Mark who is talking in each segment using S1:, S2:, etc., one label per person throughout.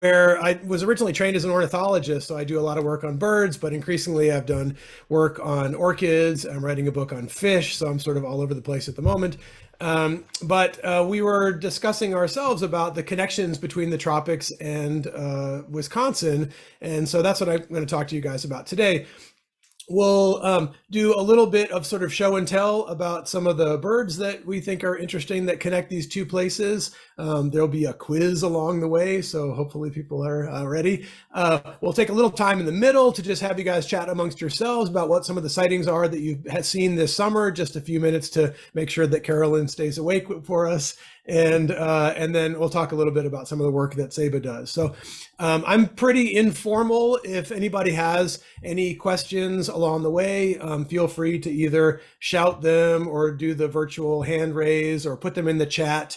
S1: where I was originally trained as an ornithologist, so I do a lot of work on birds, but increasingly I've done work on orchids. I'm writing a book on fish, so I'm sort of all over the place at the moment. But we were discussing ourselves about the connections between the tropics and Wisconsin, and so that's what I'm going to talk to you guys about today. We'll do a little bit of sort of show and tell about some of the birds that we think are interesting that connect these two places. There'll be a quiz along the way, so hopefully people are ready. We'll take a little time in the middle to just have you guys chat amongst yourselves about what some of the sightings are that you've seen this summer, just a few minutes to make sure that Carolyn stays awake for us. And then we'll talk a little bit about some of the work that Ceiba does. So I'm pretty informal. If anybody has any questions along the way, feel free to either shout them or do the virtual hand raise or put them in the chat,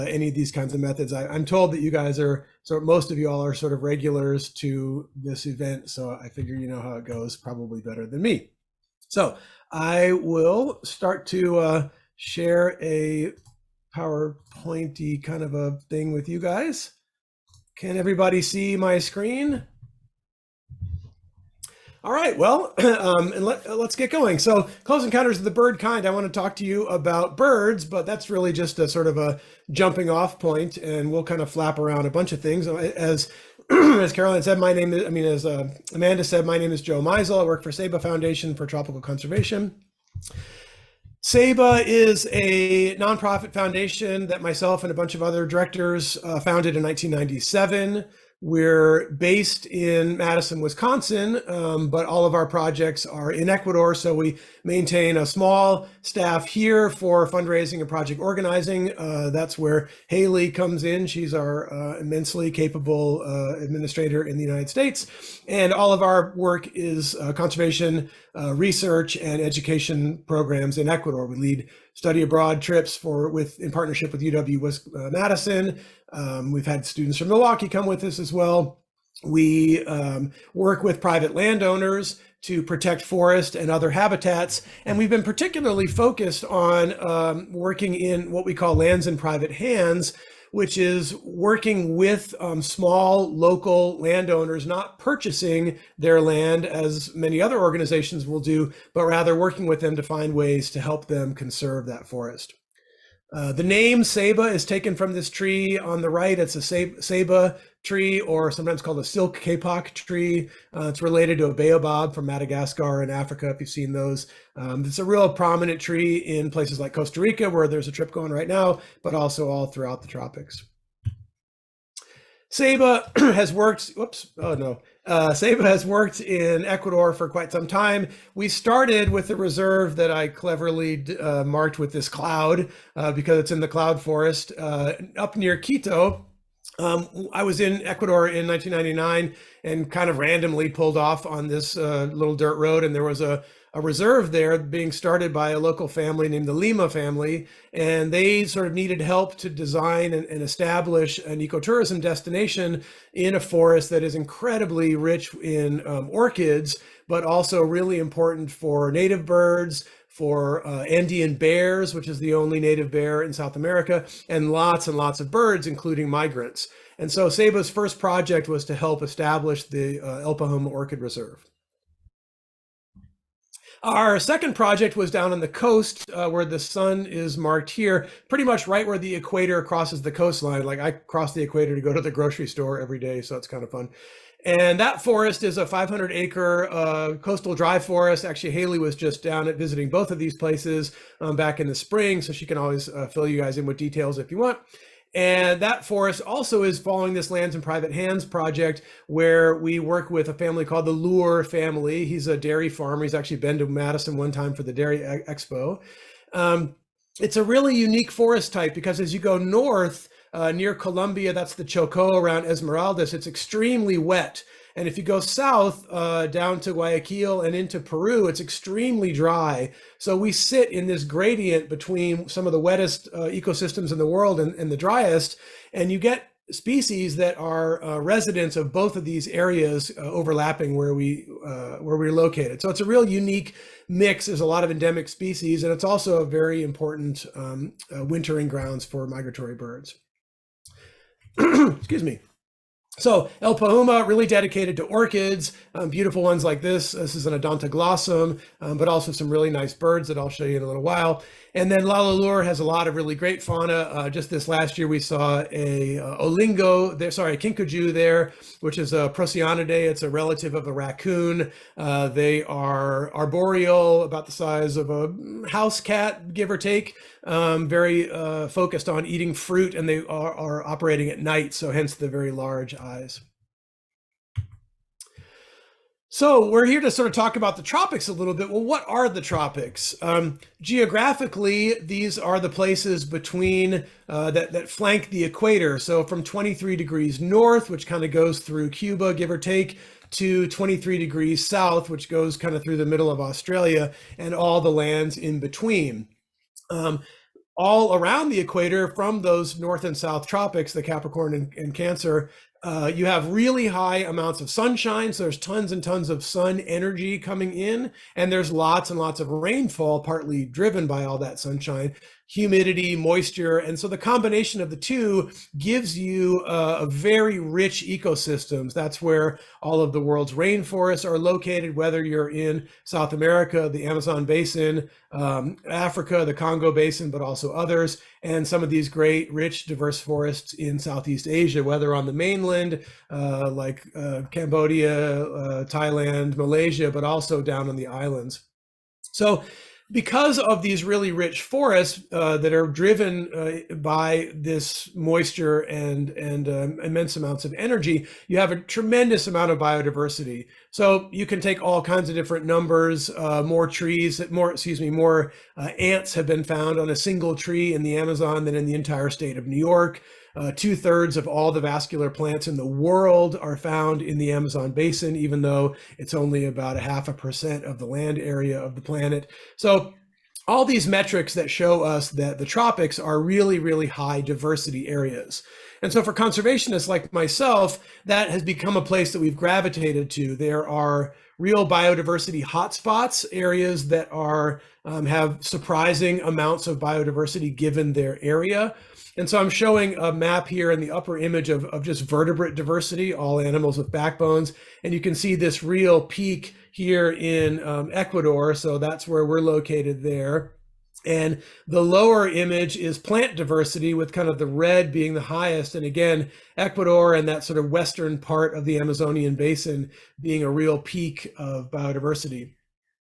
S1: any of these kinds of methods. I'm told that you guys are, so most of you all are sort of regulars to this event, so I figure you know how it goes probably better than me. So I will start to share a PowerPointy kind of a thing with you guys. Can everybody see my screen? All right, well, and let's get going. So Close Encounters of the Bird Kind, I want to talk to you about birds, but that's really just a sort of a jumping off point, and we'll kind of flap around a bunch of things. As Caroline said, as Amanda said, my name is Joe Meisel. I work for Ceiba Foundation for Tropical Conservation. Ceiba is a nonprofit foundation that myself and a bunch of other directors founded in 1997. We're based in Madison, Wisconsin, but all of our projects are in Ecuador. So we maintain a small staff here for fundraising and project organizing. That's where Haley comes in. She's our immensely capable administrator in the United States. And all of our work is conservation, research, and education programs in Ecuador. We lead study abroad trips in partnership with UW-Madison. We've had students from Milwaukee come with us as well. We work with private landowners to protect forest and other habitats. And we've been particularly focused on working in what we call lands in private hands, which is working with small local landowners, not purchasing their land as many other organizations will do, but rather working with them to find ways to help them conserve that forest. The name Ceiba is taken from this tree on the right. It's a Ceiba tree, or sometimes called a silk kapok tree. It's related to a baobab from Madagascar in Africa, if you've seen those. It's a real prominent tree in places like Costa Rica, where there's a trip going right now, but also all throughout the tropics. Ceiba has worked, Ceiba has worked in Ecuador for quite some time. We started with the reserve that I cleverly marked with this cloud because it's in the cloud forest up near Quito. I was in Ecuador in 1999 and kind of randomly pulled off on this little dirt road, and there was a reserve there being started by a local family named the Lima family, and they sort of needed help to design and establish an ecotourism destination in a forest that is incredibly rich in orchids, but also really important for native birds, for Andean bears, which is the only native bear in South America, and lots of birds, including migrants. And so Ceiba's first project was to help establish the El Pajom Orchid Reserve. Our second project was down on the coast where the sun is marked here, pretty much right where the equator crosses the coastline. Like I cross the equator to go to the grocery store every day, so it's kind of fun. And that forest is a 500-acre coastal dry forest. Actually, Haley was just down at visiting both of these places back in the spring, so she can always fill you guys in with details if you want. And that forest also is following this Lands in Private Hands project, where we work with a family called the Lure family. He's a dairy farmer. He's actually been to Madison one time for the Dairy Expo. It's a really unique forest type because as you go north, near Colombia, that's the Chocó around Esmeraldas, it's extremely wet. And if you go south down to Guayaquil and into Peru, it's extremely dry. So we sit in this gradient between some of the wettest ecosystems in the world and the driest, and you get species that are residents of both of these areas overlapping where we're located. So it's a real unique mix. There's a lot of endemic species, and it's also a very important wintering grounds for migratory birds. Excuse me. So El Pahuma, really dedicated to orchids, beautiful ones like this. This is an odontoglossum, but also some really nice birds that I'll show you in a little while. And then Lalalour has a lot of really great fauna. Just this last year, we saw a olingo, there, sorry, a kinkajou there, which is a Procyonidae. It's a relative of a raccoon. They are arboreal, about the size of a house cat, give or take. Very focused on eating fruit, and they are operating at night, so hence the very large eyes. So we're here to sort of talk about the tropics a little bit. Well, what are the tropics? Geographically, these are the places between that flank the equator. So from 23 degrees north, which kind of goes through Cuba, give or take, to 23 degrees south, which goes kind of through the middle of Australia, and all the lands in between. All around the equator, from those north and south tropics, the Capricorn and Cancer, you have really high amounts of sunshine. So there's tons and tons of sun energy coming in, and there's lots and lots of rainfall, partly driven by all that sunshine, humidity, moisture. And so the combination of the two gives you a very rich ecosystems. That's where all of the world's rainforests are located, whether you're in South America, the Amazon basin, Africa, the Congo basin, but also others, and some of these great, rich, diverse forests in Southeast Asia, whether on the mainland, like Cambodia, Thailand, Malaysia, but also down on the islands. So because of these really rich forests that are driven by this moisture and immense amounts of energy, you have a tremendous amount of biodiversity. So you can take all kinds of different numbers, more ants have been found on a single tree in the Amazon than in the entire state of New York. 2/3 of all the vascular plants in the world are found in the Amazon basin, even though it's only about 0.5% of the land area of the planet. So all these metrics that show us that the tropics are really, really high diversity areas. And so for conservationists like myself, that has become a place that we've gravitated to. There are real biodiversity hotspots, areas that are have surprising amounts of biodiversity given their area. And so I'm showing a map here in the upper image of just vertebrate diversity, all animals with backbones. And you can see this real peak here in Ecuador. So that's where we're located there. And the lower image is plant diversity, with kind of the red being the highest. And again, Ecuador and that sort of western part of the Amazonian basin being a real peak of biodiversity.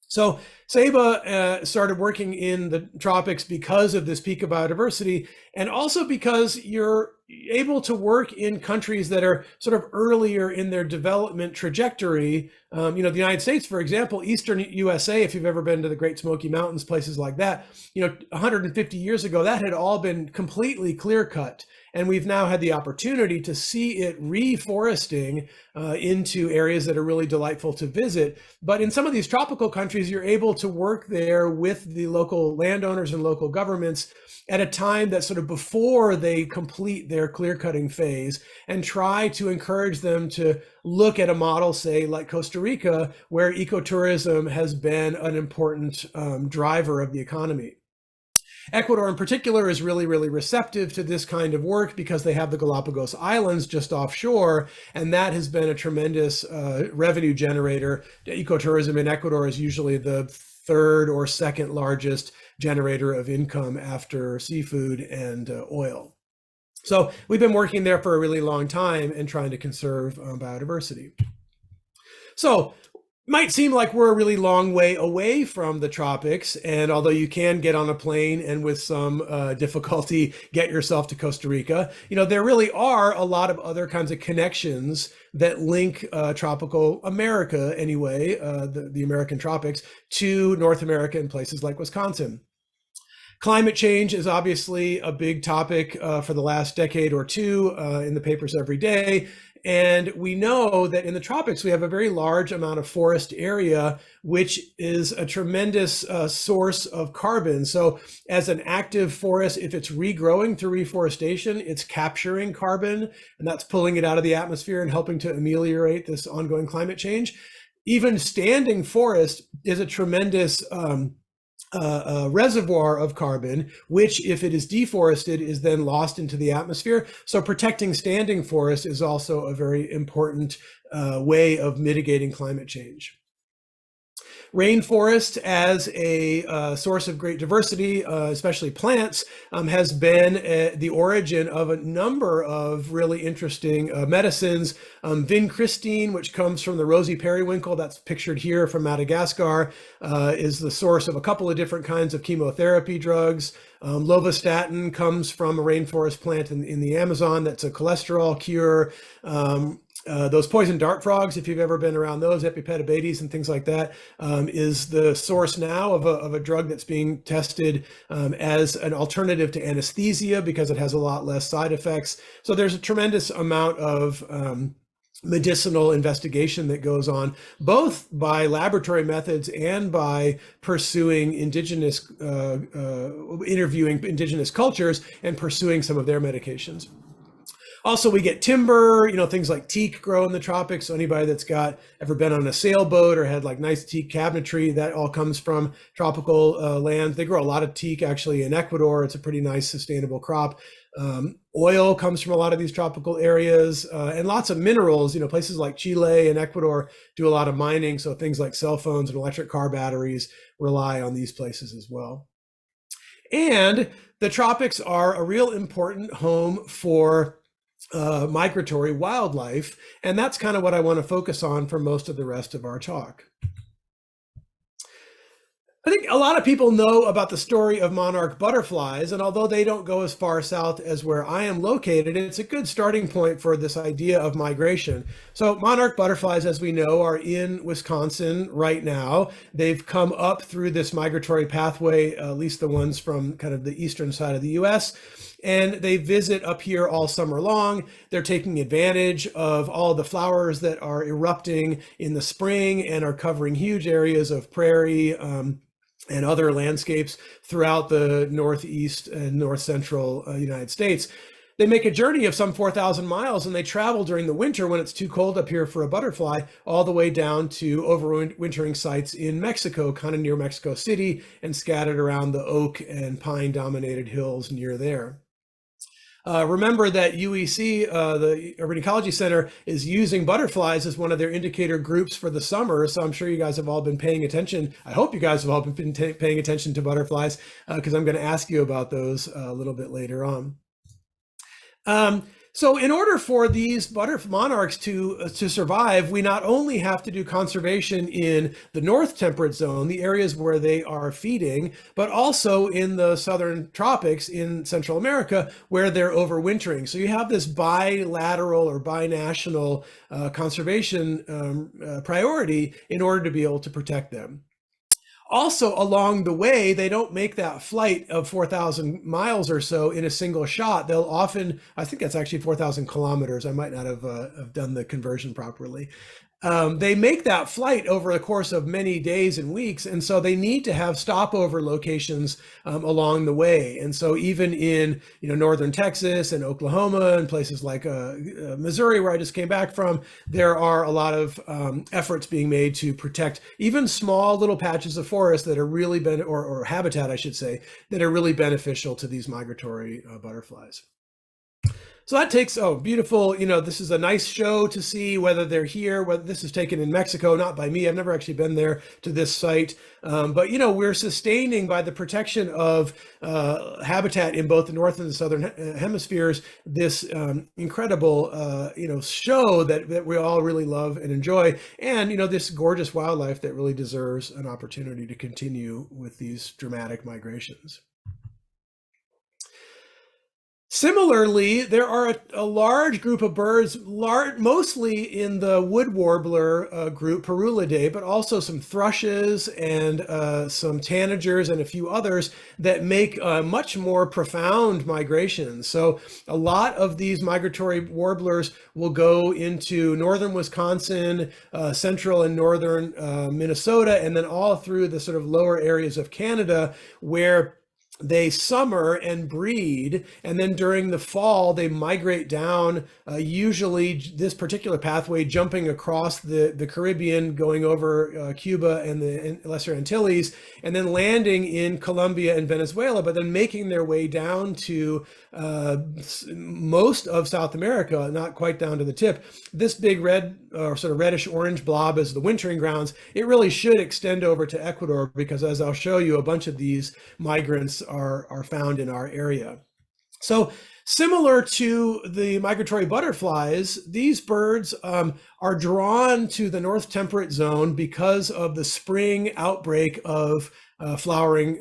S1: So Ceiba started working in the tropics because of this peak of biodiversity, and also because you're able to work in countries that are sort of earlier in their development trajectory. The United States, for example, Eastern USA, if you've ever been to the Great Smoky Mountains, places like that, 150 years ago, that had all been completely clear cut. And we've now had the opportunity to see it reforesting into areas that are really delightful to visit. But in some of these tropical countries, you're able to work there with the local landowners and local governments at a time that's sort of before they complete their clear cutting phase, and try to encourage them to look at a model, say, like Costa Rica, where ecotourism has been an important driver of the economy. Ecuador in particular is really, really receptive to this kind of work because they have the Galapagos Islands just offshore, and that has been a tremendous revenue generator. Ecotourism in Ecuador is usually the third or second largest generator of income after seafood and oil. So we've been working there for a really long time and trying to conserve biodiversity. So might seem like we're a really long way away from the tropics, and although you can get on a plane and with some difficulty get yourself to Costa Rica, there really are a lot of other kinds of connections that link tropical America, anyway, the American tropics, to North America and places like Wisconsin. Climate change is obviously a big topic for the last decade or two in the papers every day. And we know that in the tropics, we have a very large amount of forest area, which is a tremendous source of carbon. So as an active forest, if it's regrowing through reforestation, it's capturing carbon, and that's pulling it out of the atmosphere and helping to ameliorate this ongoing climate change. Even standing forest is a tremendous reservoir of carbon, which, if it is deforested, is then lost into the atmosphere. So protecting standing forest is also a very important way of mitigating climate change. Rainforest as a source of great diversity, especially plants, has been the origin of a number of really interesting medicines. Vincristine, which comes from the rosy periwinkle, that's pictured here from Madagascar, is the source of a couple of different kinds of chemotherapy drugs. Lovastatin comes from a rainforest plant in the Amazon that's a cholesterol cure. Those poison dart frogs, if you've ever been around those, Epipetabates and things like that, is the source now of a drug that's being tested as an alternative to anesthesia because it has a lot less side effects. So there's a tremendous amount of medicinal investigation that goes on, both by laboratory methods and by pursuing indigenous, interviewing indigenous cultures and pursuing some of their medications. Also, we get timber, things like teak grow in the tropics. So anybody that's ever been on a sailboat or had like nice teak cabinetry, that all comes from tropical lands. They grow a lot of teak actually in Ecuador. It's a pretty nice sustainable crop. Oil comes from a lot of these tropical areas, and lots of minerals. Places like Chile and Ecuador do a lot of mining. So things like cell phones and electric car batteries rely on these places as well. And the tropics are a real important home for migratory wildlife, and that's kind of what I want to focus on for most of the rest of our talk. I think a lot of people know about the story of monarch butterflies, and although they don't go as far south as where I am located, it's a good starting point for this idea of migration. So monarch butterflies, as we know, are in Wisconsin right now. They've come up through this migratory pathway, at least the ones from kind of the eastern side of the US, and they visit up here all summer long. They're taking advantage of all the flowers that are erupting in the spring and are covering huge areas of prairie and other landscapes throughout the northeast and north central United States. They make a journey of some 4,000 miles, and they travel during the winter when it's too cold up here for a butterfly, all the way down to overwintering sites in Mexico, kind of near Mexico City, and scattered around the oak and pine dominated hills near there. Remember that UEC, the Urban Ecology Center, is using butterflies as one of their indicator groups for the summer. So I'm sure you guys have all been paying attention. I hope you guys have all been paying attention to butterflies, because I'm going to ask you about those a little bit later on. So in order for these monarchs to survive, we not only have to do conservation in the north temperate zone, the areas where they are feeding, but also in the southern tropics in Central America where they're overwintering. So you have this bilateral or binational conservation priority in order to be able to protect them. Also, along the way, they don't make that flight of 4,000 miles or so in a single shot. They'll often, I think that's actually 4,000 kilometers. I might not have done the conversion properly. They make that flight over the course of many days and weeks, and so they need to have stopover locations along the way. And so even in northern Texas and Oklahoma and places like Missouri, where I just came back from, there are a lot of efforts being made to protect even small little patches of forest that are really or habitat, I should say, that are really beneficial to these migratory butterflies. So that takes, beautiful, this is a nice show to see whether they're here, whether this is taken in Mexico, not by me. I've never actually been there to this site. But, we're sustaining by the protection of habitat in both the north and the southern hemispheres, this incredible, show that we all really love and enjoy. And, this gorgeous wildlife that really deserves an opportunity to continue with these dramatic migrations. Similarly, there are a large group of birds, mostly in the wood warbler group, Parulidae, but also some thrushes and some tanagers and a few others that make much more profound migrations. So a lot of these migratory warblers will go into northern Wisconsin, central and northern Minnesota, and then all through the sort of lower areas of Canada, where they summer and breed, and then during the fall they migrate down, usually this particular pathway jumping across the Caribbean, going over Cuba and the Lesser Antilles, and then landing in Colombia and Venezuela, but then making their way down to most of South America, not quite down to the tip. This big red or sort of reddish orange blob is the wintering grounds. It really should extend over to Ecuador, because as I'll show you, a bunch of these migrants are found in our area. So similar to the migratory butterflies, these birds are drawn to the north temperate zone because of the spring outbreak of flowering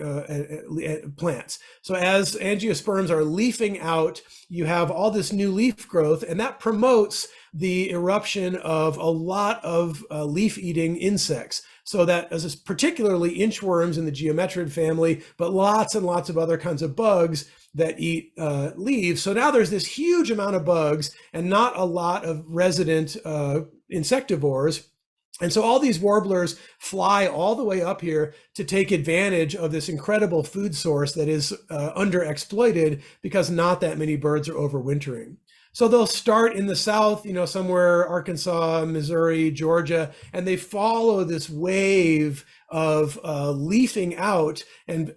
S1: plants. So as angiosperms are leafing out, you have all this new leaf growth, and that promotes the eruption of a lot of leaf-eating insects. So that as particularly inchworms in the geometrid family, but lots and lots of other kinds of bugs that eat leaves. So now there's this huge amount of bugs and not a lot of resident insectivores. And so all these warblers fly all the way up here to take advantage of this incredible food source that is underexploited, because not that many birds are overwintering. So they'll start in the south, somewhere Arkansas, Missouri, Georgia, and they follow this wave of leafing out and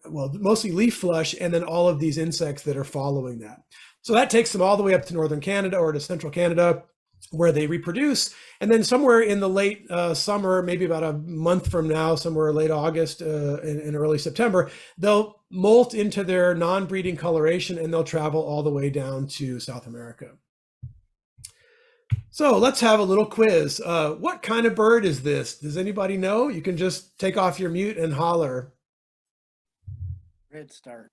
S1: mostly leaf flush, and then all of these insects that are following that. So that takes them all the way up to northern Canada or to central Canada, where they reproduce. And then somewhere in the late summer, maybe about a month from now, somewhere late August and early September, they'll molt into their non-breeding coloration, and they'll travel all the way down to South America. So let's have a little quiz. What kind of bird is this? Does anybody know? You can just take off your mute and holler.
S2: Whitestart.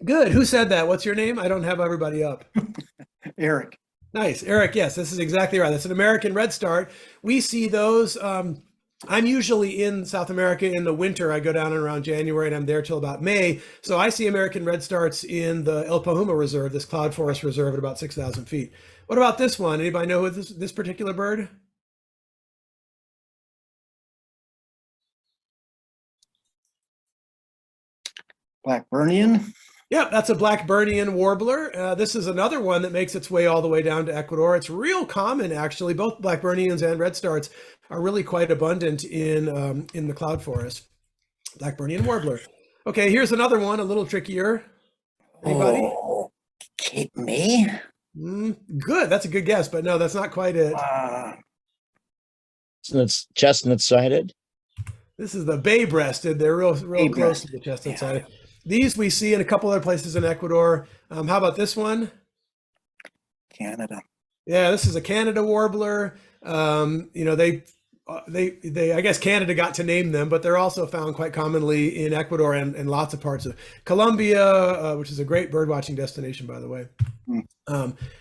S1: Good. Who said that? What's your name? I don't have everybody up.
S2: Eric.
S1: Nice. Eric, yes, this is exactly right. That's an American redstart. We see those. I'm usually in South America in the winter. I go down around January, and I'm there till about May. So I see American redstarts in the El Pahuma Reserve, this cloud forest reserve, at about 6,000 feet. What about this one? Anybody know this particular bird?
S2: Blackburnian.
S1: Yep, that's a Blackburnian warbler. This is another one that makes its way all the way down to Ecuador. It's real common, actually. Both Blackburnians and redstarts are really quite abundant in the cloud forest. Blackburnian warbler. Okay, here's another one, a little trickier. Anybody?
S2: Oh, me?
S1: Good, that's a good guess, but no, that's not quite it.
S3: So it's chestnut-sided.
S1: This is the bay-breasted. They're real close to the chestnut-sided. These we see in a couple other places in Ecuador. How about this one?
S2: Canada.
S1: Yeah, this is a Canada warbler. They I guess Canada got to name them, but they're also found quite commonly in Ecuador and lots of parts of Colombia, which is a great bird watching destination, by the way.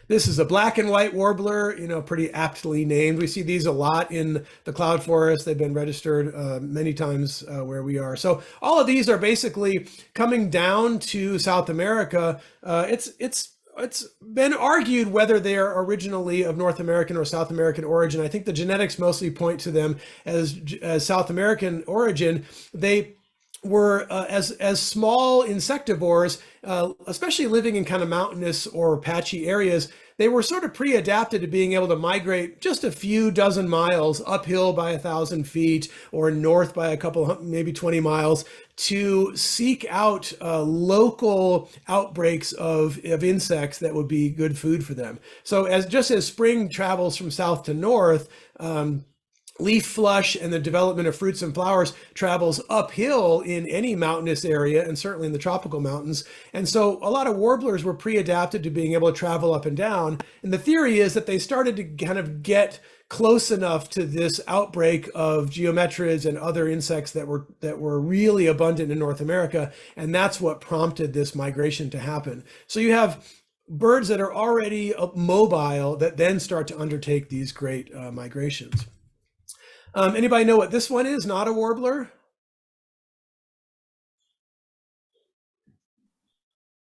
S1: This is a black and white warbler, pretty aptly named. We see these a lot in the cloud forest. They've been registered many times where we are. So all of these are basically coming down to South America. It's been argued whether they are originally of North American or South American origin. I think the genetics mostly point to them as South American origin. They were as small insectivores, especially living in kind of mountainous or patchy areas. They were sort of pre-adapted to being able to migrate just a few dozen miles uphill by 1,000 feet or north by a couple, maybe 20 miles, to seek out local outbreaks of insects that would be good food for them. So just as spring travels from south to north, leaf flush and the development of fruits and flowers travels uphill in any mountainous area, and certainly in the tropical mountains. And so a lot of warblers were pre-adapted to being able to travel up and down. And the theory is that they started to kind of get close enough to this outbreak of geometrids and other insects that were really abundant in North America, and that's what prompted this migration to happen. So you have birds that are already mobile that then start to undertake these great migrations. Anybody know what this one is? Not a warbler?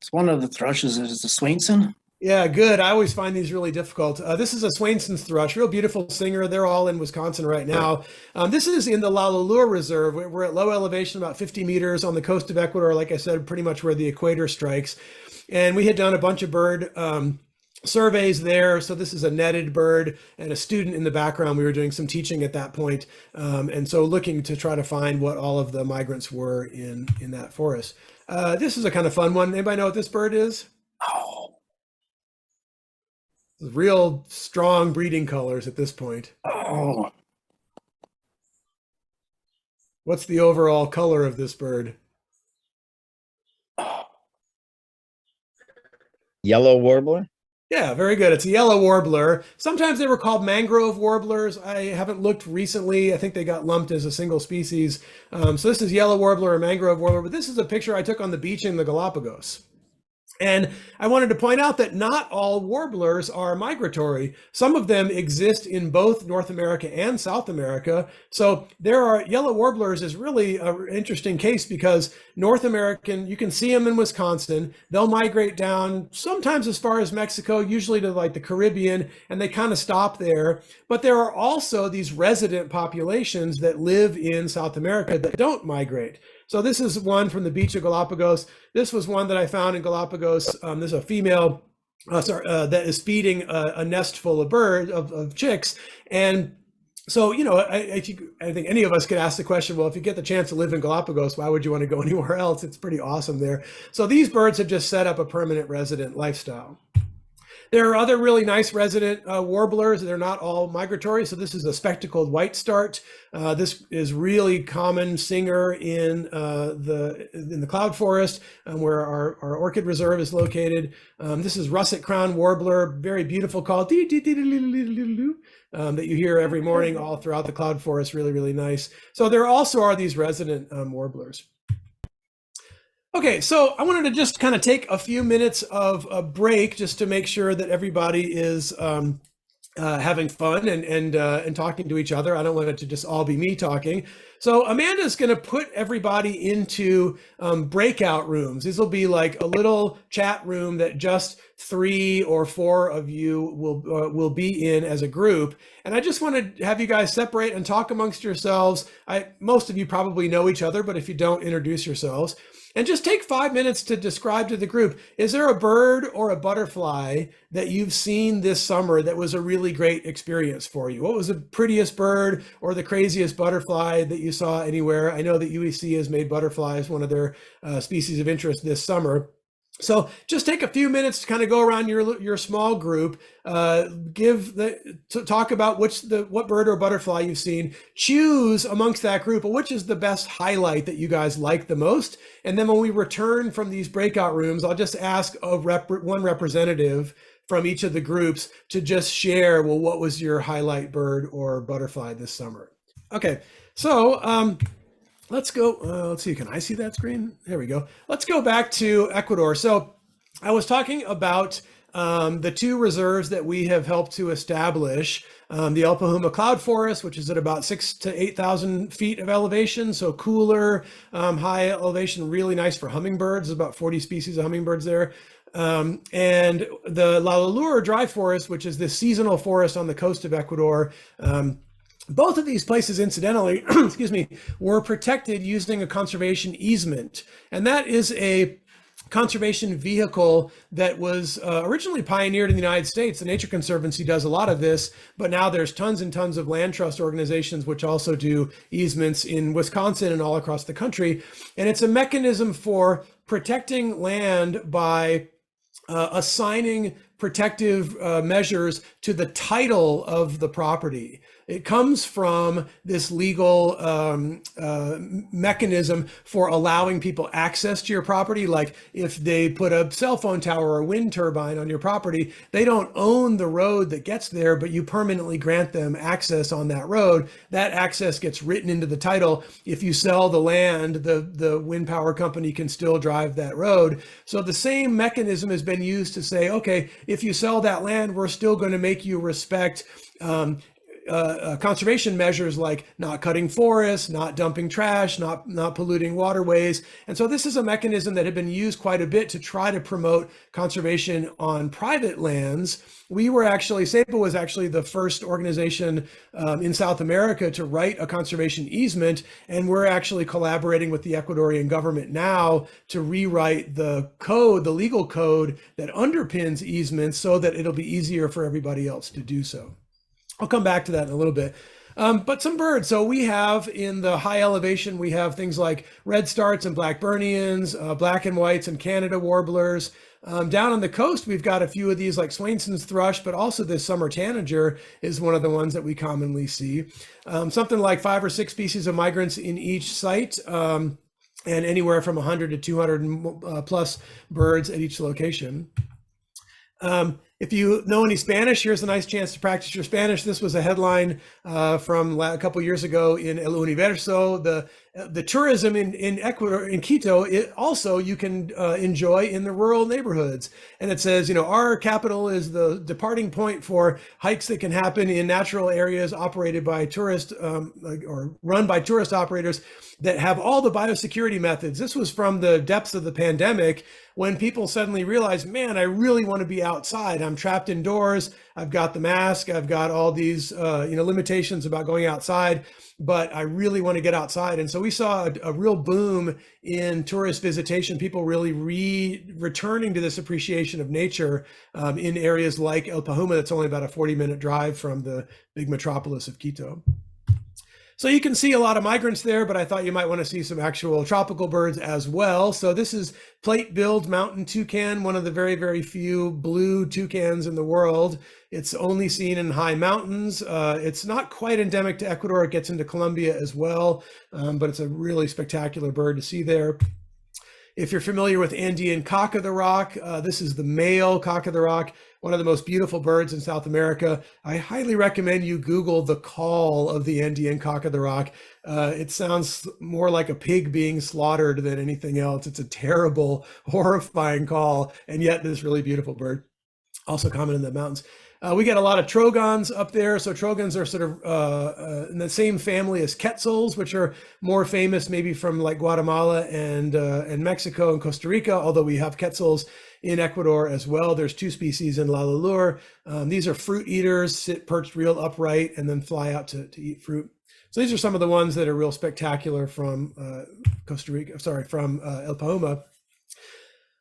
S2: It's one of the thrushes. Is the Swainson?
S1: Yeah, good. I always find these really difficult. This is a Swainson's thrush, real beautiful singer. They're all in Wisconsin right now. This is in the Lalulua Reserve. We're at low elevation, about 50 meters on the coast of Ecuador, like I said, pretty much where the equator strikes. And we had done a bunch of bird surveys there. So this is a netted bird and a student in the background. We were doing some teaching at that point. And so looking to try to find what all of the migrants were in that forest. This is a kind of fun one. Anybody know what this bird is?
S2: Oh,
S1: Real strong breeding colors at this point.
S2: oh,
S1: What's the overall color of this bird?
S2: oh.
S3: Yellow warbler?
S1: Yeah, very good. It's a yellow warbler. Sometimes they were called mangrove warblers. I haven't looked recently. I think they got lumped as a single species. So this is yellow warbler or mangrove warbler, but this is a picture I took on the beach in the Galapagos. And I wanted to point out that not all warblers are migratory. Some of them exist in both North America and South America. So yellow warblers is really an interesting case because North American, you can see them in Wisconsin. They'll migrate down sometimes as far as Mexico, usually to like the Caribbean, and they kind of stop there. But there are also these resident populations that live in South America that don't migrate. So this is one from the beach of Galapagos. This was one that I found in Galapagos. This is a female that is feeding a nest full of birds, of chicks. And so, I think any of us could ask the question, well, if you get the chance to live in Galapagos, why would you want to go anywhere else? It's pretty awesome there. So these birds have just set up a permanent resident lifestyle. There are other really nice resident warblers. They're not all migratory. So this is a spectacled Whitestart. This is really common singer in the cloud forest where our orchid reserve is located. This is russet crown warbler, very beautiful call, that you hear every morning all throughout the cloud forest. Really, really nice. So there also are these resident warblers. Okay, so I wanted to just kind of take a few minutes of a break just to make sure that everybody is having fun and talking to each other. I don't want it to just all be me talking. So Amanda's going to put everybody into breakout rooms. These will be like a little chat room that just 3 or 4 of you will be in as a group. And I just want to have you guys separate and talk amongst yourselves. Most of you probably know each other, but if you don't, introduce yourselves. And just take 5 minutes to describe to the group, is there a bird or a butterfly that you've seen this summer that was a really great experience for you? What was the prettiest bird or the craziest butterfly that you saw anywhere? I know that UEC has made butterflies one of their species of interest this summer. So just take a few minutes to kind of go around your small group, talk about what bird or butterfly you've seen, choose amongst that group which is the best highlight that you guys like the most. And then when we return from these breakout rooms, I'll just ask one representative from each of the groups to just share, well, what was your highlight bird or butterfly this summer? Okay, so let's go. Let's see. Can I see that screen? There we go. Let's go back to Ecuador. So I was talking about the 2 reserves that we have helped to establish. The El Pajuma Cloud Forest, which is at about 6,000 to 8,000 feet of elevation. So cooler, high elevation, really nice for hummingbirds. There's about 40 species of hummingbirds there. And the Lalulua Dry Forest, which is this seasonal forest on the coast of Ecuador. Both of these places, incidentally, excuse me, were protected using a conservation easement. And that is a conservation vehicle that was originally pioneered in the United States. The Nature Conservancy does a lot of this, but now there's tons and tons of land trust organizations which also do easements in Wisconsin and all across the country. And it's a mechanism for protecting land by assigning protective measures to the title of the property. It comes from this legal mechanism for allowing people access to your property. Like if they put a cell phone tower or a wind turbine on your property, they don't own the road that gets there, but you permanently grant them access on that road. That access gets written into the title. If you sell the land, the wind power company can still drive that road. So the same mechanism has been used to say, okay, if you sell that land, we're still going to make you respect conservation measures like not cutting forests, not dumping trash, not polluting waterways. And so this is a mechanism that had been used quite a bit to try to promote conservation on private lands. We were actually, Ceiba was actually the first organization in South America to write a conservation easement, and we're actually collaborating with the Ecuadorian government now to rewrite the code, the legal code that underpins easements so that it'll be easier for everybody else to do so. I'll come back to that in a little bit. But some birds. So we have in the high elevation, we have things like redstarts and blackburnians, black and whites and Canada warblers. Down on the coast, we've got a few of these like Swainson's thrush, but also this summer tanager is one of the ones that we commonly see. Something like 5 or 6 species of migrants in each site, and anywhere from 100 to 200 plus birds at each location. If you know any Spanish, here's a nice chance to practice your Spanish. This was a headline from a couple years ago in El Universo. The tourism in Ecuador, in Quito, also you can enjoy in the rural neighborhoods. And it says, our capital is the departing point for hikes that can happen in natural areas operated by tourist or run by tourist operators that have all the biosecurity methods. This was from the depths of the pandemic when people suddenly realized, man, I really want to be outside. I'm trapped indoors. I've got the mask. I've got all these, limitations about going outside, but I really want to get outside. And so we saw a real boom in tourist visitation, people really returning to this appreciation of nature in areas like El Pajuma, that's only about a 40-minute drive from the big metropolis of Quito. So you can see a lot of migrants there, but I thought you might want to see some actual tropical birds as well. So this is plate-billed mountain toucan, one of the very, very few blue toucans in the world. It's only seen in high mountains. It's not quite endemic to Ecuador. It gets into Colombia as well, but it's a really spectacular bird to see there. If you're familiar with Andean cock of the rock, this is the male cock of the rock, one of the most beautiful birds in South America. I highly recommend you Google the call of the Andean cock of the rock. It sounds more like a pig being slaughtered than anything else. It's a terrible, horrifying call, and yet this really beautiful bird. Also common in the mountains. We get a lot of trogons up there. So trogons are sort of in the same family as quetzals, which are more famous maybe from like Guatemala and Mexico and Costa Rica, although we have quetzals in Ecuador as well. There's 2 species in Lalur. These are fruit eaters, sit perched real upright and then fly out to eat fruit. So these are some of the ones that are real spectacular from from El Pajuma.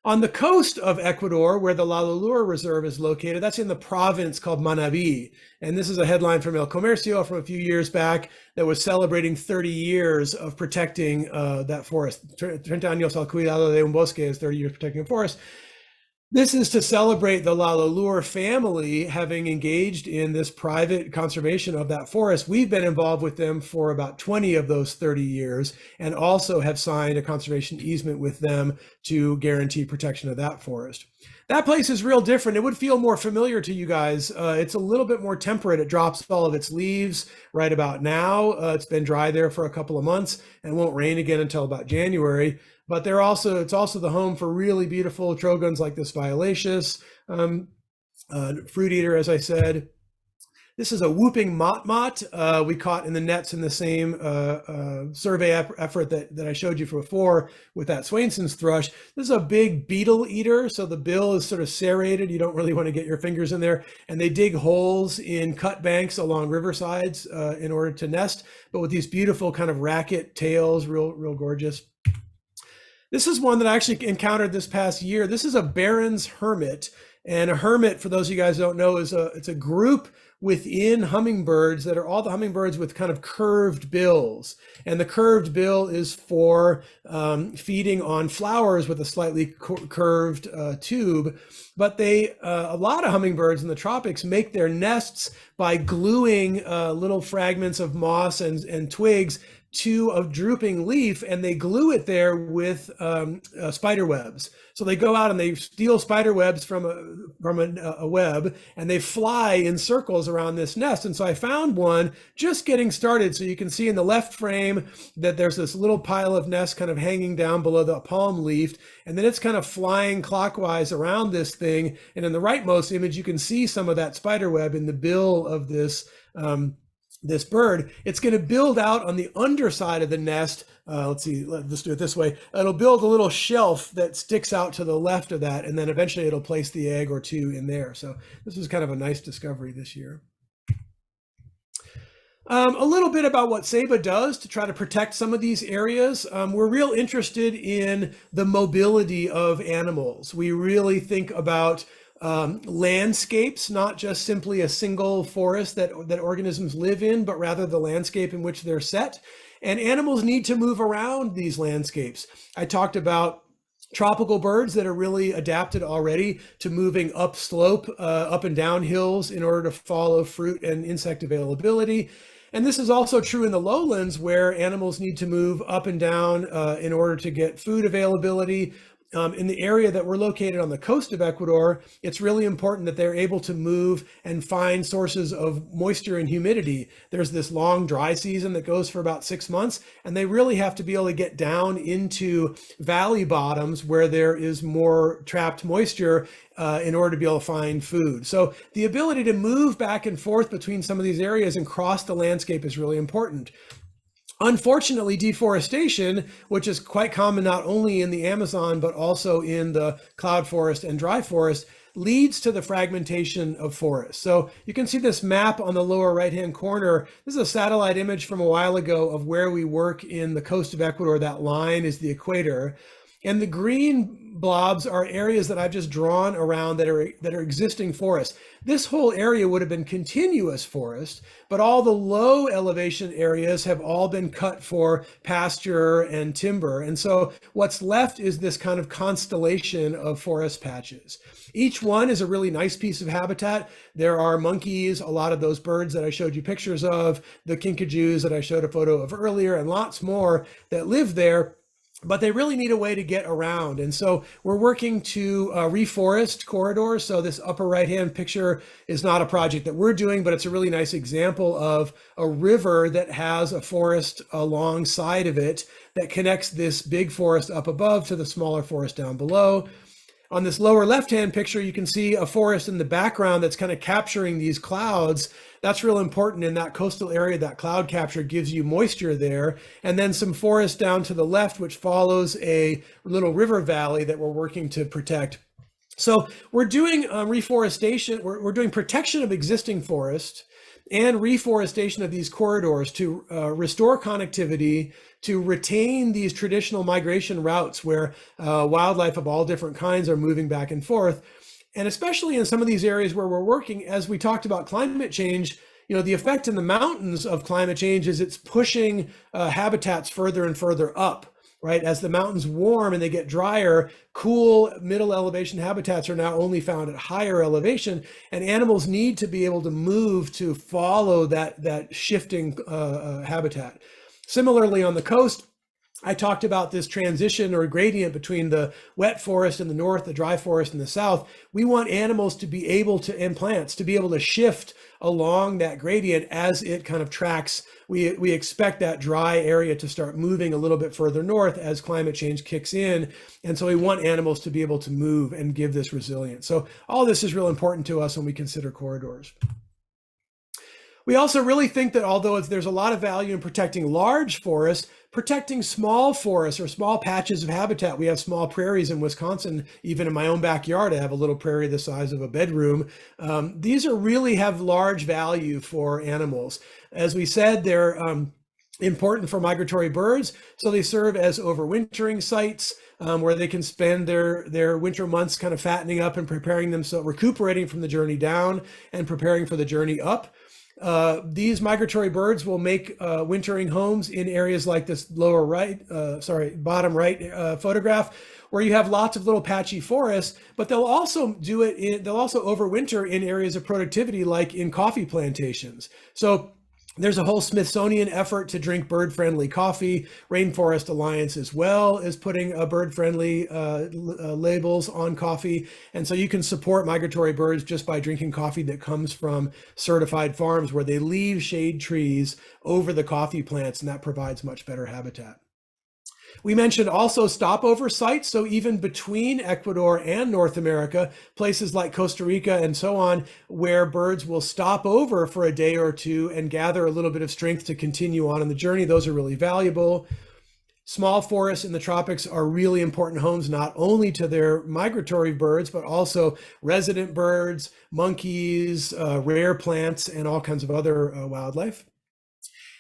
S1: On the coast of Ecuador, where the Lalur Reserve is located, that's in the province called Manabí. And this is a headline from El Comercio from a few years back that was celebrating 30 years of protecting that forest. 30 años al cuidado de un bosque is 30 years protecting a forest. This is to celebrate the Lalur family having engaged in this private conservation of that forest. We've been involved with them for about 20 of those 30 years and also have signed a conservation easement with them to guarantee protection of that forest. That place is real different. It would feel more familiar to you guys. It's a little bit more temperate. It drops all of its leaves right about now. It's been dry there for a couple of months and won't rain again until about January. But it's also the home for really beautiful trogons like this violaceous fruit eater, as I said. This is a whooping mot-mot we caught in the nets in the same survey effort that I showed you before with that Swainson's thrush. This is a big beetle eater, so the bill is sort of serrated. You don't really want to get your fingers in there. And they dig holes in cut banks along riversides in order to nest, but with these beautiful kind of racket tails, real gorgeous. This is one that I actually encountered this past year. This is a Barron's hermit. And a hermit, for those of you guys who don't know, it's a group within hummingbirds that are all the hummingbirds with kind of curved bills. And the curved bill is for feeding on flowers with a slightly curved tube. But a lot of hummingbirds in the tropics make their nests by gluing little fragments of moss and twigs to a drooping leaf, and they glue it there with spider webs. So they go out and they steal spider webs from a web, and they fly in circles around this nest. And so I found one just getting started. So you can see in the left frame that there's this little pile of nest kind of hanging down below the palm leaf, and then it's kind of flying clockwise around this thing. And in the rightmost image, you can see some of that spider web in the bill of this this bird, it's going to build out on the underside of the nest. Let's see, let's do it this way. It'll build a little shelf that sticks out to the left of that, and then eventually it'll place the egg or two in there. So this was kind of a nice discovery this year. A little bit about what Ceiba does to try to protect some of these areas. We're real interested in the mobility of animals. We really think about landscapes, not just simply a single forest that organisms live in, but rather the landscape in which they're set. And animals need to move around these landscapes. I talked about tropical birds that are really adapted already to moving upslope, up and down hills in order to follow fruit and insect availability. And this is also true in the lowlands, where animals need to move up and down in order to get food availability. In the area that we're located on the coast of Ecuador, it's really important that they're able to move and find sources of moisture and humidity. There's this long dry season that goes for about 6 months, and they really have to be able to get down into valley bottoms where there is more trapped moisture in order to be able to find food. So the ability to move back and forth between some of these areas and cross the landscape is really important. Unfortunately, deforestation, which is quite common not only in the Amazon, but also in the cloud forest and dry forest, leads to the fragmentation of forests. So you can see this map on the lower right-hand corner. This is a satellite image from a while ago of where we work in the coast of Ecuador. That line is the equator. And the green blobs are areas that I've just drawn around that are existing forests. This whole area would have been continuous forest, but all the low elevation areas have all been cut for pasture and timber. And so what's left is this kind of constellation of forest patches. Each one is a really nice piece of habitat. There are monkeys, a lot of those birds that I showed you pictures of, the kinkajous that I showed a photo of earlier, and lots more that live there. But they really need a way to get around. And so we're working to reforest corridors. So this upper right-hand picture is not a project that we're doing, but it's a really nice example of a river that has a forest alongside of it that connects this big forest up above to the smaller forest down below. On this lower left-hand picture, you can see a forest in the background that's kind of capturing these clouds. That's real important in that coastal area. That cloud capture gives you moisture there. And then some forest down to the left, which follows a little river valley that we're working to protect. So we're doing reforestation. We're doing protection of existing forest and reforestation of these corridors to restore connectivity, to retain these traditional migration routes where wildlife of all different kinds are moving back and forth. And especially in some of these areas where we're working, as we talked about climate change, you know, the effect in the mountains of climate change is it's pushing habitats further and further up, right? As the mountains warm and they get drier, cool middle elevation habitats are now only found at higher elevation, and animals need to be able to move to follow that shifting habitat. Similarly, on the coast, I talked about this transition or gradient between the wet forest in the north, the dry forest in the south. We want animals to be able to, and plants, to be able to shift along that gradient as it kind of tracks. We expect that dry area to start moving a little bit further north as climate change kicks in. And so we want animals to be able to move and give this resilience. So all this is real important to us when we consider corridors. We also really think that although there's a lot of value in protecting large forests, protecting small forests or small patches of habitat. We have small prairies in Wisconsin. Even in my own backyard, I have a little prairie the size of a bedroom. These really have large value for animals. As we said, they're important for migratory birds. So they serve as overwintering sites where they can spend their winter months kind of fattening up and preparing themselves, recuperating from the journey down and preparing for the journey up. These migratory birds will make wintering homes in areas like this bottom right photograph, where you have lots of little patchy forests, but they'll also they'll also overwinter in areas of productivity, like in coffee plantations. So there's a whole Smithsonian effort to drink bird-friendly coffee. Rainforest Alliance as well is putting bird-friendly labels on coffee. And so you can support migratory birds just by drinking coffee that comes from certified farms where they leave shade trees over the coffee plants, and that provides much better habitat. We mentioned also stopover sites. So even between Ecuador and North America, places like Costa Rica and so on, where birds will stop over for a day or two and gather a little bit of strength to continue on in the journey. Those are really valuable. Small forests in the tropics are really important homes, not only to their migratory birds, but also resident birds, monkeys, rare plants, and all kinds of other wildlife.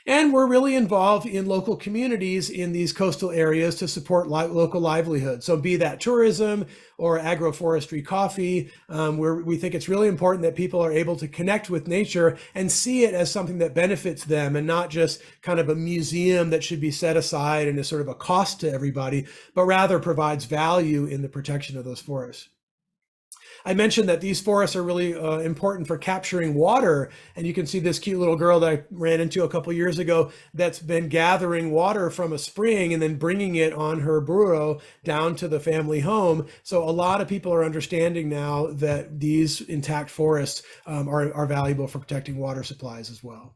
S1: And we're really involved in local communities in these coastal areas to support local livelihood. So be that tourism or agroforestry coffee, where we think it's really important that people are able to connect with nature and see it as something that benefits them and not just kind of a museum that should be set aside and is sort of a cost to everybody, but rather provides value in the protection of those forests. I mentioned that these forests are really important for capturing water. And you can see this cute little girl that I ran into a couple years ago that's been gathering water from a spring and then bringing it on her burro down to the family home. So a lot of people are understanding now that these intact forests are valuable for protecting water supplies as well.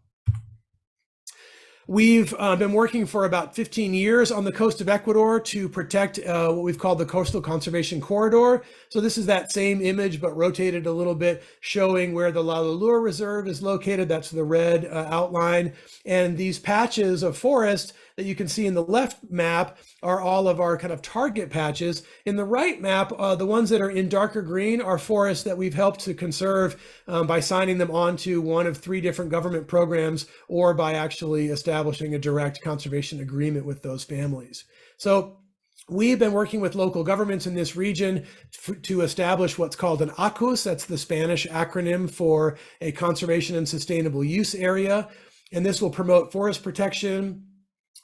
S1: We've been working for about 15 years on the coast of Ecuador to protect what we've called the Coastal Conservation Corridor. So this is that same image, but rotated a little bit, showing where the Lalulua Reserve is located. That's the red outline. And these patches of forest that you can see in the left map are all of our kind of target patches. In the right map, the ones that are in darker green are forests that we've helped to conserve by signing them onto one of 3 different government programs or by actually establishing a direct conservation agreement with those families. So we've been working with local governments in this region to establish what's called an ACUS. That's the Spanish acronym for a conservation and sustainable use area. And this will promote forest protection,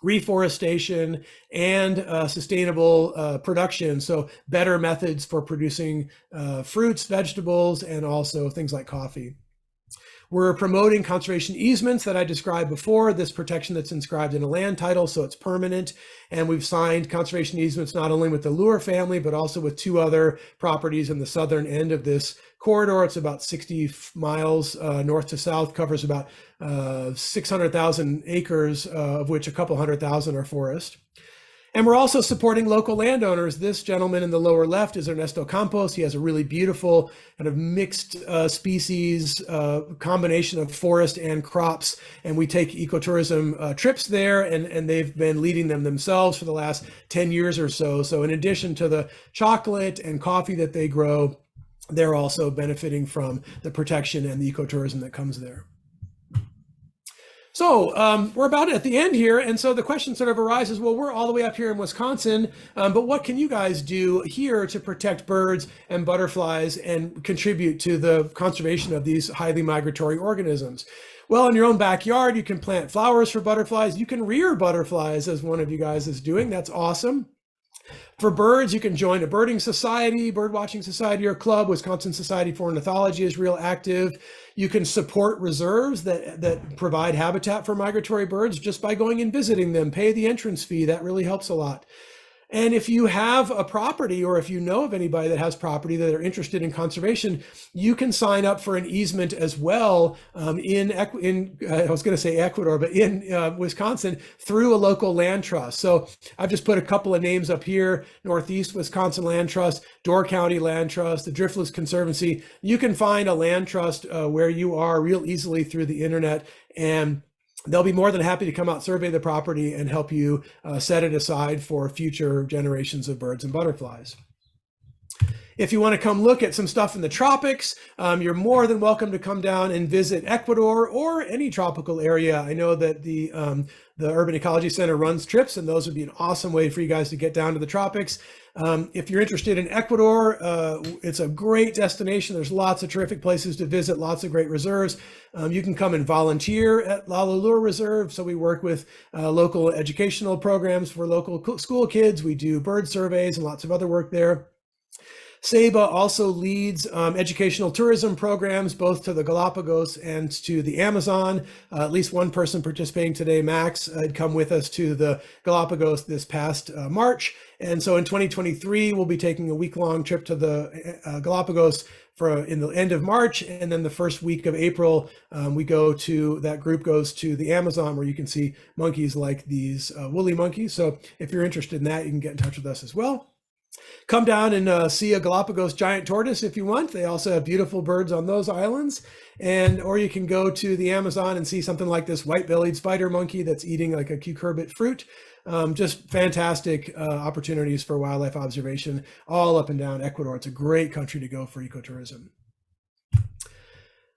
S1: reforestation, and sustainable production. So better methods for producing fruits, vegetables, and also things like coffee. We're promoting conservation easements that I described before, this protection that's inscribed in a land title, so it's permanent. And we've signed conservation easements not only with the Lure family, but also with 2 other properties in the southern end of this corridor. It's about 60 miles north to south, covers about 600,000 acres, of which a couple 100,000 are forest. And we're also supporting local landowners. This gentleman in the lower left is Ernesto Campos. He has a really beautiful kind of mixed species combination of forest and crops. And we take ecotourism trips there, and they've been leading them themselves for the last 10 years or so. So in addition to the chocolate and coffee that they grow, they're also benefiting from the protection and the ecotourism that comes there. So we're about at the end here. And so the question sort of arises, well, we're all the way up here in Wisconsin, but what can you guys do here to protect birds and butterflies and contribute to the conservation of these highly migratory organisms? Well, in your own backyard, you can plant flowers for butterflies. You can rear butterflies, as one of you guys is doing. That's awesome. For birds, you can join a birding society, bird watching society or club. Wisconsin Society for Ornithology is real active. You can support reserves that provide habitat for migratory birds just by going and visiting them. Pay the entrance fee. That really helps a lot. And if you have a property, or if you know of anybody that has property that are interested in conservation, you can sign up for an easement as well I was going to say Ecuador, but in Wisconsin through a local land trust. So I've just put a couple of names up here: Northeast Wisconsin Land Trust, Door County Land Trust, the Driftless Conservancy. You can find a land trust where you are real easily through the internet, and they'll be more than happy to come out, survey the property, and help you set it aside for future generations of birds and butterflies. If you want to come look at some stuff in the tropics, you're more than welcome to come down and visit Ecuador or any tropical area. I know that the Urban Ecology Center runs trips, and those would be an awesome way for you guys to get down to the tropics. If you're interested in Ecuador, it's a great destination. There's lots of terrific places to visit, lots of great reserves. You can come and volunteer at Lalulua Reserve. So we work with local educational programs for local school kids. We do bird surveys and lots of other work there. Ceiba also leads educational tourism programs, both to the Galapagos and to the Amazon. At least one person participating today, Max, had come with us to the Galapagos this past March. And so in 2023, we'll be taking a week-long trip to the Galapagos in the end of March, and then the first week of April, that group goes to the Amazon, where you can see monkeys like these woolly monkeys. So if you're interested in that, you can get in touch with us as well. Come down and see a Galapagos giant tortoise if you want. They also have beautiful birds on those islands. Or you can go to the Amazon and see something like this white-bellied spider monkey that's eating like a cucurbit fruit. Just fantastic opportunities for wildlife observation all up and down Ecuador. It's a great country to go for ecotourism.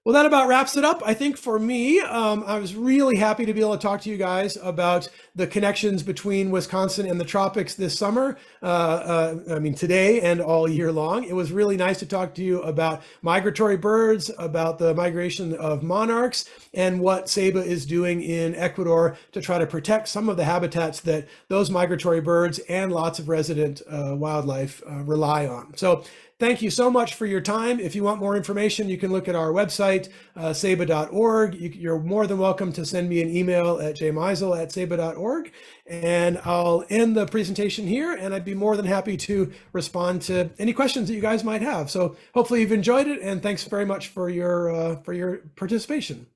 S1: Well, that about wraps it up. I think for me, I was really happy to be able to talk to you guys about the connections between Wisconsin and the tropics this summer. Today and all year long. It was really nice to talk to you about migratory birds, about the migration of monarchs, and what Ceiba is doing in Ecuador to try to protect some of the habitats that those migratory birds and lots of resident wildlife rely on. So thank you so much for your time. If you want more information, you can look at our website, ceiba.org. You're more than welcome to send me an email at jmeisel@ceiba.org. And I'll end the presentation here, and I'd be more than happy to respond to any questions that you guys might have. So hopefully you've enjoyed it, and thanks very much for your participation.